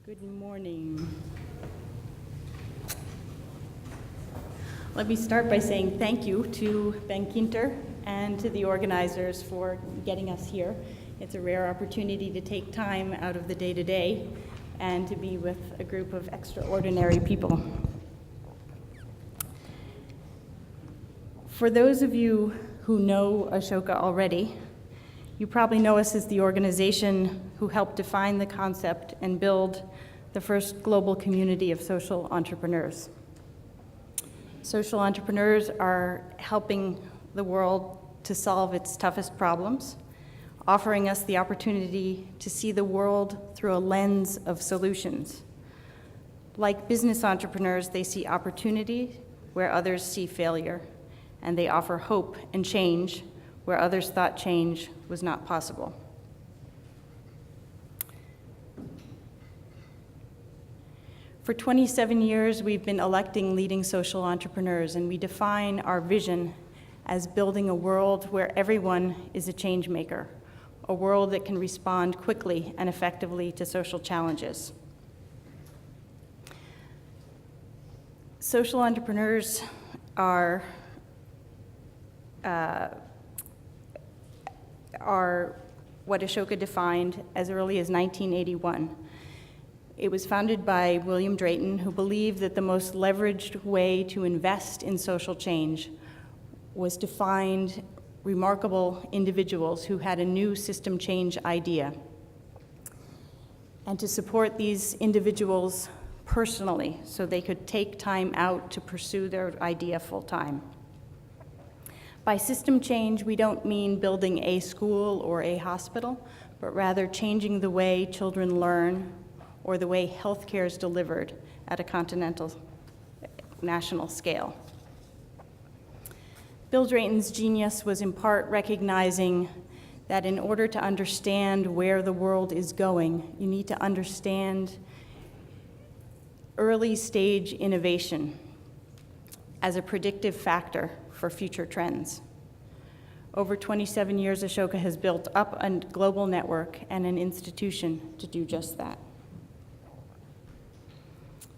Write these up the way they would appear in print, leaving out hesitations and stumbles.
Good morning. Let me start by saying thank you to Ben Kinter and to the organizers for getting us here. It's a rare opportunity to take time out of the day-to-day and to be with a group of extraordinary people. For those of you who know Ashoka already, you probably know us as the organization who helped define the concept and build the first global community of social entrepreneurs. Social entrepreneurs are helping the world to solve its toughest problems, offering us the opportunity to see the world through a lens of solutions. Like business entrepreneurs, they see opportunity where others see failure, and they offer hope and change where others thought change was not possible. For 27 years, we've been electing leading social entrepreneurs, and we define our vision as building a world where everyone is a change maker, a world that can respond quickly and effectively to social challenges. Social entrepreneurs are what Ashoka defined as early as 1981. It was founded by William Drayton, who believed that the most leveraged way to invest in social change was to find remarkable individuals who had a new system change idea, and to support these individuals personally so they could take time out to pursue their idea full time. By system change, we don't mean building a school or a hospital, but rather changing the way children learn or the way healthcare is delivered at a continental, national scale. Bill Drayton's genius was in part recognizing that in order to understand where the world is going, you need to understand early stage innovation as a predictive factor for future trends. Over 27 years, Ashoka has built up a global network and an institution to do just that.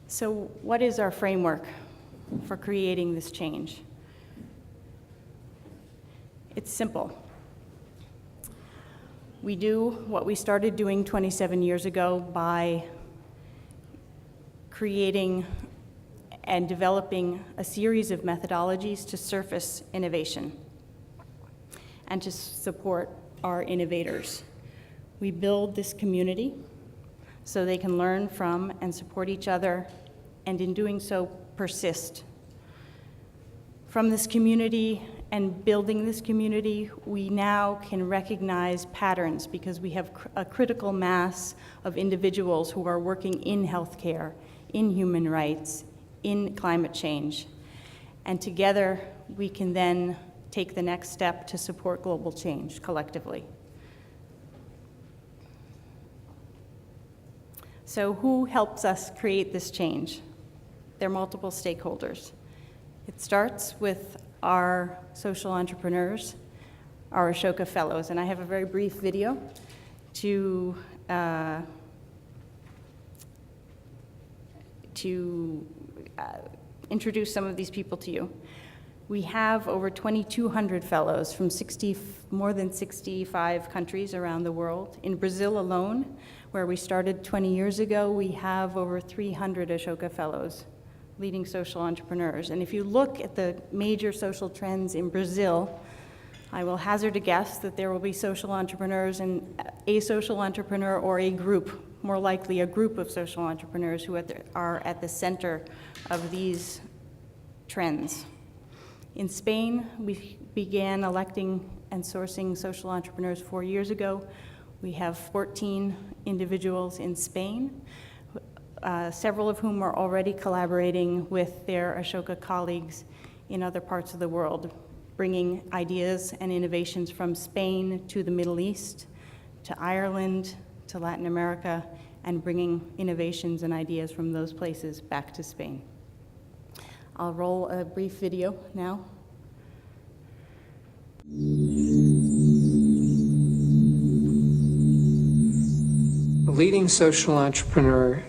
So what is our framework for creating this change? It's simple. We do what we started doing 27 years ago by creating and developing a series of methodologies to surface innovation and to support our innovators. We build this community so they can learn from and support each other, and in doing so, persist. From this community and building this community, we now can recognize patterns because we have a critical mass of individuals who are working in healthcare, in human rights, in climate change. And together, we can then take the next step to support global change collectively. So who helps us create this change? There are multiple stakeholders. It starts with our social entrepreneurs, our Ashoka Fellows, and I have a very brief video to introduce some of these people to you. We have over 2,200 fellows from more than 65 countries around the world. In Brazil alone, where we started 20 years ago, we have over 300 Ashoka Fellows, leading social entrepreneurs. And if you look at the major social trends in Brazil, I will hazard a guess that there will be social entrepreneurs and a social entrepreneur or a group, more likely a group of social entrepreneurs who are at the center of these trends. In Spain, we began electing and sourcing social entrepreneurs 4 years ago. We have 14 individuals in Spain, several of whom are already collaborating with their Ashoka colleagues in other parts of the world, bringing ideas and innovations from Spain to the Middle East, to Ireland, to Latin America, and bringing innovations and ideas from those places back to Spain. I'll roll a brief video now. A leading social entrepreneur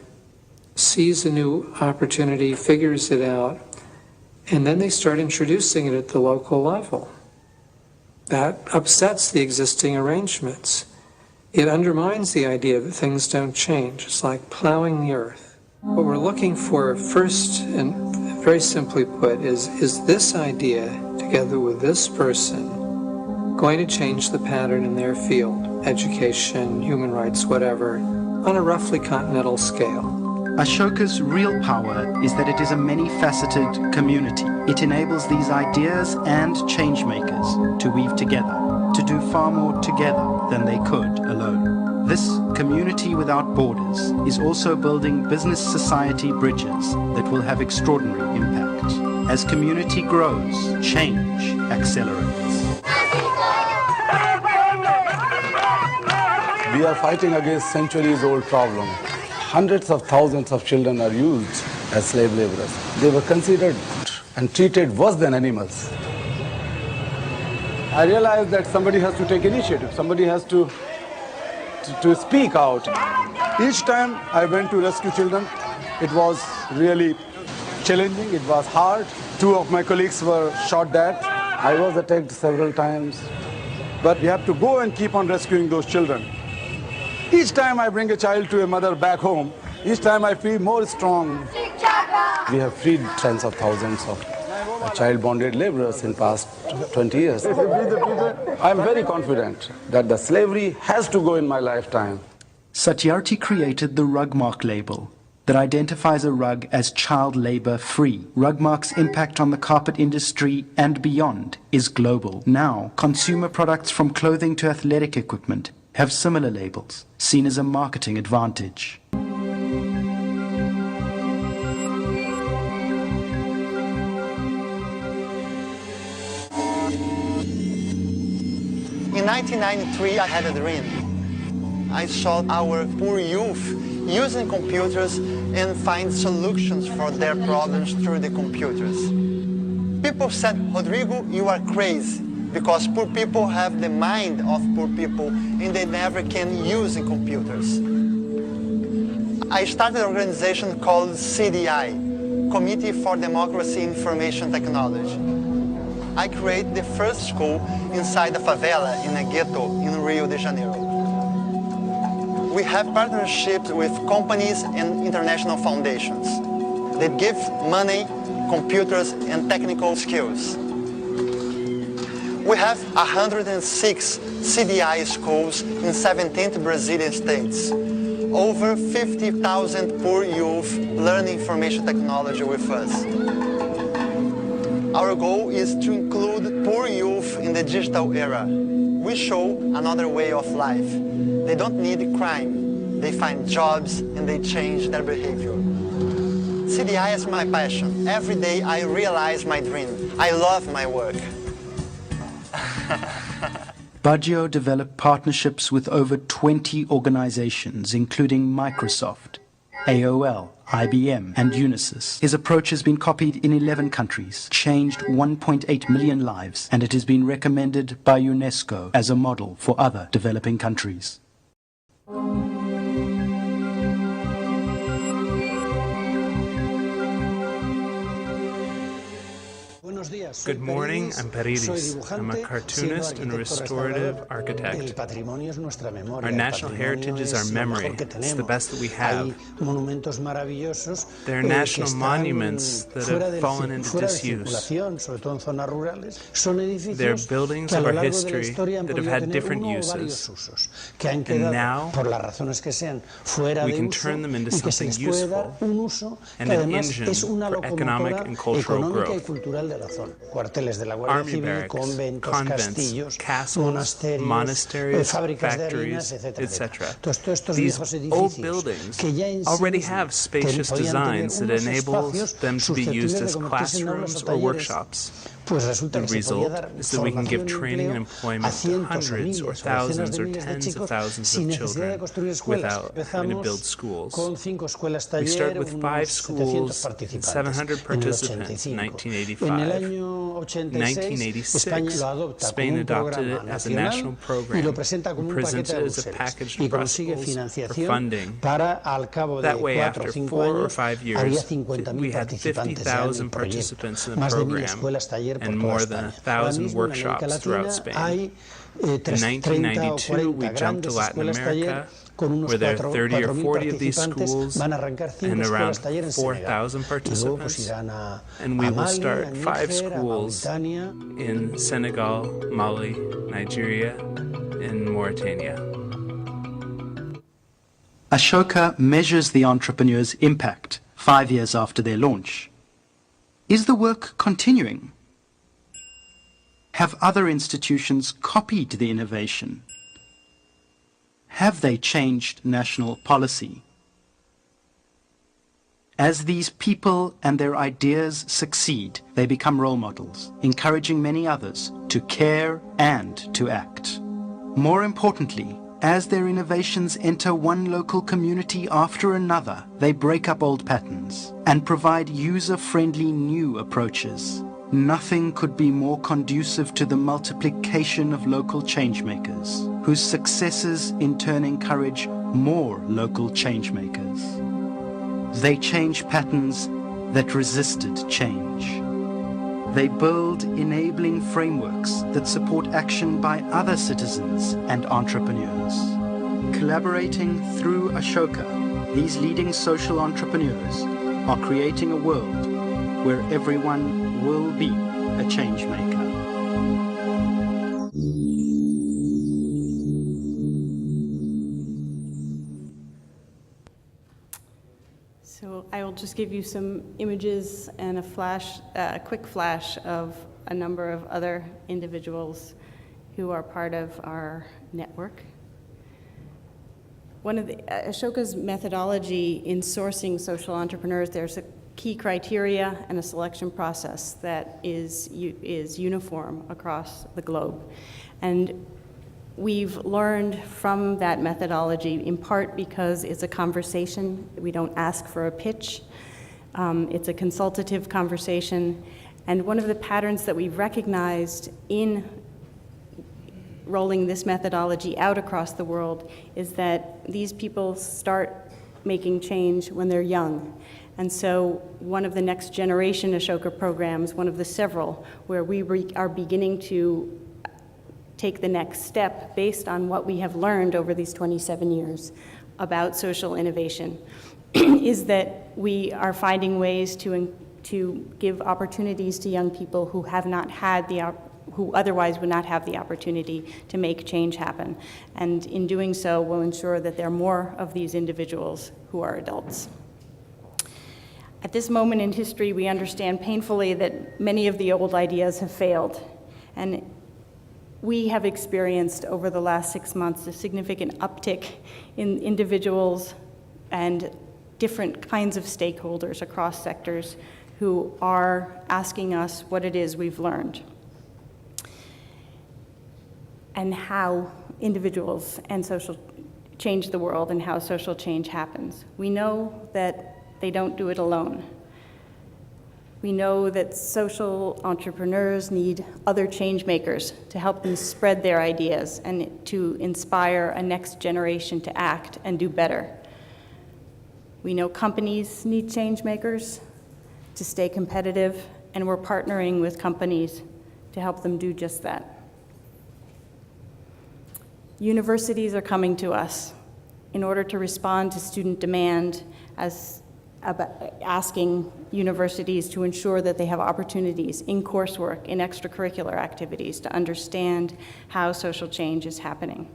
sees a new opportunity, figures it out, and then they start introducing it at the local level. That upsets the existing arrangements. It undermines the idea that things don't change. It's like plowing the earth. What we're looking for first, and very simply put, is this idea, together with this person, going to change the pattern in their field, education, human rights, whatever, on a roughly continental scale. Ashoka's real power is that it is a many-faceted community. It enables these ideas and change-makers to weave together, to do far more together than they could alone. This community without borders is also building business society bridges that will have extraordinary impact. As community grows, change accelerates. We are fighting against centuries-old problem. Hundreds of thousands of children are used as slave laborers. They were considered and treated worse than animals. I realized that somebody has to take initiative. Somebody has to speak out. Each time I went to rescue children, it was really challenging. It was hard. 2 of my colleagues were shot dead. I was attacked several times. But we have to go and keep on rescuing those children. Each time I bring a child to a mother back home, each time I feel more strong. We have freed tens of thousands of child bonded laborers in past 20 years. I'm very confident that the slavery has to go in my lifetime. Satyarthi created the Rugmark label that identifies a rug as child labor free. Rugmark's impact on the carpet industry and beyond is global. Now, consumer products from clothing to athletic equipment have similar labels, seen as a marketing advantage. In 1993, I had a dream. I saw our poor youth using computers and find solutions for their problems through the computers. People said, Rodrigo, you are crazy, because poor people have the mind of poor people and they never can use in computers. I started an organization called CDI, Committee for Democracy in Information Technology. I created the first school inside a favela in a ghetto in Rio de Janeiro. We have partnerships with companies and international foundations. They give money, computers, and technical skills. We have 106 CDI schools in 17 Brazilian states. Over 50,000 poor youth learn information technology with us. Our goal is to include poor youth in the digital era. We show another way of life. They don't need crime. They find jobs and they change their behavior. CDI is my passion. Every day I realize my dream. I love my work. Baggio developed partnerships with over 20 organizations, including Microsoft, AOL, IBM, and Unisys. His approach has been copied in 11 countries, changed 1.8 million lives, and it has been recommended by UNESCO as a model for other developing countries. Good morning, I'm Periris. I'm a cartoonist and restorative architect. Our national heritage is our memory. It's the best that we have. There are national monuments that have fallen into disuse. They're buildings of our history that have had different uses. And now, we can turn them into something useful and an engine for economic and cultural growth. Army barracks, convents, castles, monasteries, factories, etc. These old buildings already have spacious designs that enable them to be used as classrooms or workshops. The result is that we can give training and employment to hundreds or thousands or tens of thousands of children without having to build schools. We started with 5 schools and 700 participants in 1985. In 1986, Spain adopted it as a national program and presented it as a package to Brussels for funding. That way, after 4 or 5 years, we had 50,000 participants in the program and more than 1,000 workshops throughout Spain. In 1992, we jumped to Latin America, where there are 30 or 40 of these schools and around 4,000 participants. And we will start 5 schools in Senegal, Mali, Nigeria, and Mauritania. Ashoka measures the entrepreneur's impact 5 years after their launch. Is the work continuing? Have other institutions copied the innovation? Have they changed national policy? As these people and their ideas succeed, they become role models, encouraging many others to care and to act. More importantly, as their innovations enter one local community after another, they break up old patterns and provide user-friendly new approaches. Nothing could be more conducive to the multiplication of local changemakers, whose successes in turn encourage more local changemakers. They change patterns that resisted change. They build enabling frameworks that support action by other citizens and entrepreneurs. Collaborating through Ashoka, these leading social entrepreneurs are creating a world where everyone will be a change maker. So I will just give you some images and a quick flash of a number of other individuals who are part of our network. One of Ashoka's methodology in sourcing social entrepreneurs, there's a key criteria and a selection process that is uniform across the globe. And we've learned from that methodology, in part because it's a conversation. We don't ask for a pitch. It's a consultative conversation. And one of the patterns that we've recognized in rolling this methodology out across the world is that these people start making change when they're young. And so one of the next generation Ashoka programs, one of the several, where we are beginning to take the next step based on what we have learned over these 27 years about social innovation, is that we are finding ways to give opportunities to young people who have not had who otherwise would not have the opportunity to make change happen. And in doing so, we'll ensure that there are more of these individuals who are adults. At this moment in history, we understand painfully that many of the old ideas have failed. And we have experienced over the last 6 months a significant uptick in individuals and different kinds of stakeholders across sectors who are asking us what it is we've learned and how individuals and social change the world and how social change happens. We know that they don't do it alone. We know that social entrepreneurs need other change makers to help them spread their ideas and to inspire a next generation to act and do better. We know companies need change makers to stay competitive, and we're partnering with companies to help them do just that. Universities are coming to us in order to respond to student demand asking universities to ensure that they have opportunities in coursework, in extracurricular activities to understand how social change is happening.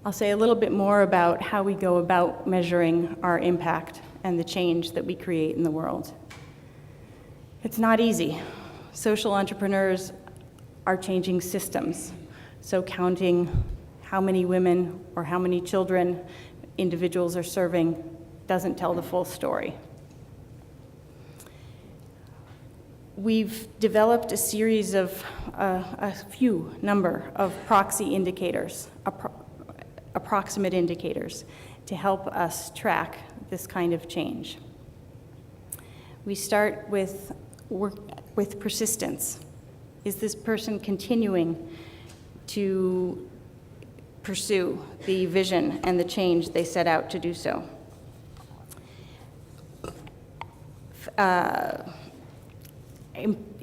I'll say a little bit more about how we go about measuring our impact and the change that we create in the world. It's not easy. Social entrepreneurs are changing systems, so counting how many women or how many children individuals are serving doesn't tell the full story. We've developed a series of, number of proxy indicators, approximate indicators, to help us track this kind of change. We start with persistence. Is this person continuing to pursue the vision and the change they set out to do so?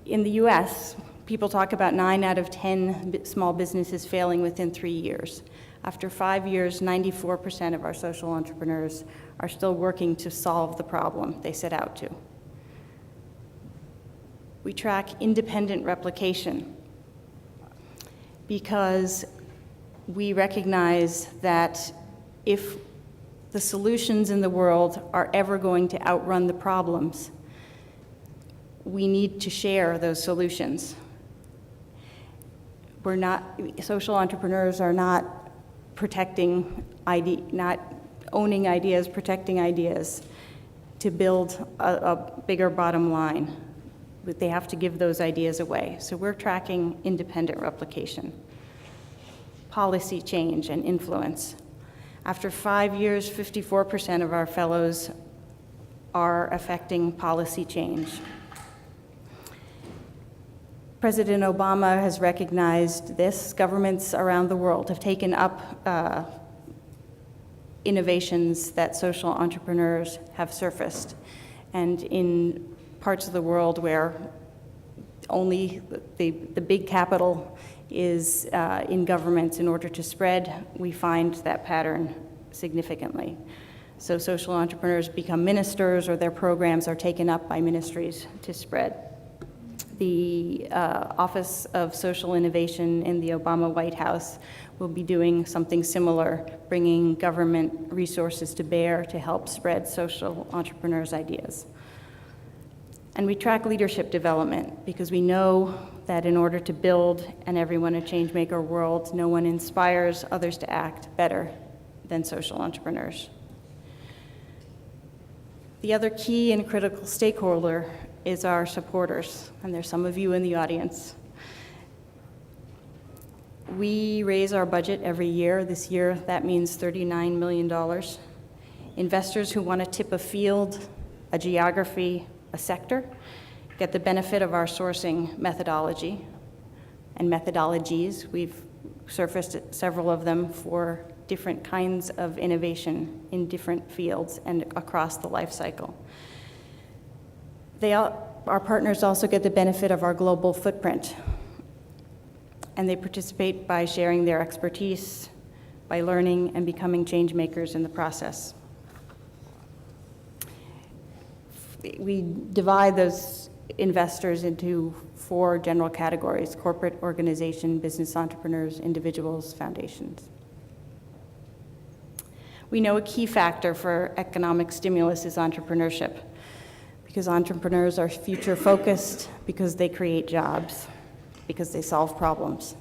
In the US, people talk about 9 out of 10 small businesses failing within 3 years. After 5 years, 94% of our social entrepreneurs are still working to solve the problem they set out to. We track independent replication because we recognize that if the solutions in the world are ever going to outrun the problems, we need to share those solutions. Social entrepreneurs are not not owning ideas, protecting ideas to build a bigger bottom line. But they have to give those ideas away. So we're tracking independent replication, policy change, and influence. After 5 years, 54% of our fellows are affecting policy change. President Obama has recognized this. Governments around the world have taken up innovations that social entrepreneurs have surfaced. And in parts of the world where only the big capital is in governments in order to spread, we find that pattern significantly. So social entrepreneurs become ministers, or their programs are taken up by ministries to spread. The Office of Social Innovation in the Obama White House will be doing something similar, bringing government resources to bear to help spread social entrepreneurs' ideas. And we track leadership development because we know that in order to build an everyone a changemaker world, no one inspires others to act better than social entrepreneurs. The other key and critical stakeholder is our supporters, and there's some of you in the audience. We raise our budget every year. This year, that means $39 million. Investors who want to tip a field, a geography, a sector, get the benefit of our sourcing methodology and methodologies. We've surfaced several of them for different kinds of innovation in different fields and across the life cycle. Our partners also get the benefit of our global footprint, and they participate by sharing their expertise, by learning and becoming change makers in the process. We divide those investors into 4 general categories: corporate, organization, business entrepreneurs, individuals, foundations. We know a key factor for economic stimulus is entrepreneurship, because entrepreneurs are future-focused, because they create jobs, because they solve problems.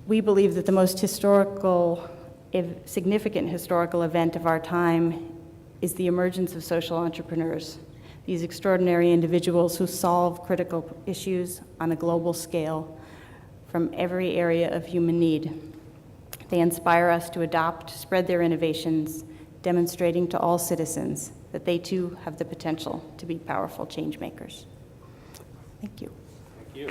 We believe that the most significant historical event of our time is the emergence of social entrepreneurs, these extraordinary individuals who solve critical issues on a global scale from every area of human need. They inspire us to adopt, spread their innovations, demonstrating to all citizens that they too have the potential to be powerful change makers. Thank you. Thank you.